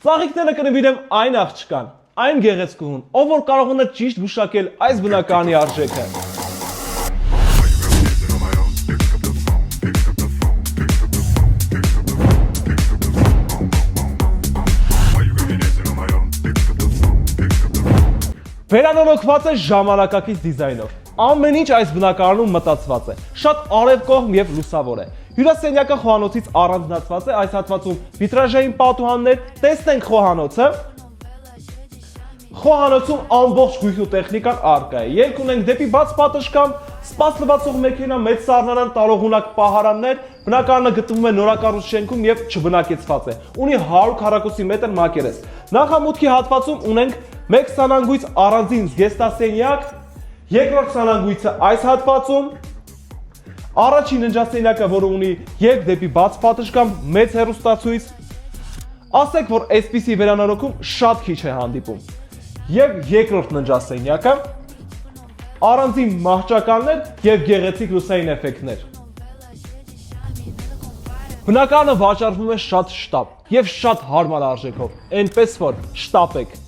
Ծաղիկները կնվիրեմ այն աղջկան, այն գեղեցկուհուն, ով որ կարող ունի ճիշտ գուշակել այս բնակարանի արժեքը։ Վերանորոգված է ժամանակակից դիզայնով։ Ամեն ինչ այս բնակարանում մտածված է, շատ արևկողմ եւ լուսավոր է։ Հյուրասենյակը խոհանոցից առանձնացված է, այս հատվածում վիտրաժային պատուհաններ, տեսնենք խոհանոցը։ Խոհանոցում ամբողջ գույքն ու տեխնիկան առկա է։ Ելք ունենք դեպի բաց պատշգամբ, սպաս լվացող մեքենա, մեծ սառնարան, տարողունակ պահարաններ, բնակարանը գտնվում է նորակառույց շենքում եւ չբնակեցված է։ Ունի 100 քառակուսի մետր մակերես։ Նախամուտքի հատվածում ունենք մեկ սանանգույց առանձին զգեստասենյակ, երկրորդ սանանգույցը այս հատվածում, առաջին ննջասենյակը, որը ունի ելք դեպի բաց պատշգամբ, մեծ հեռուստացույց։ Ասեք, որ այսպիսի վերանորոգում շատ քիչ է հանդիպում։ Եվ երկրորդ ննջասենյակը, առանձին մահճականներ եւ գեղեցիկ լուսային էֆեկտներ։ Բնակարանը վաճառվում է շատ շտապ եւ շատ հարմար արժեքով, այնպես որ շտապեք։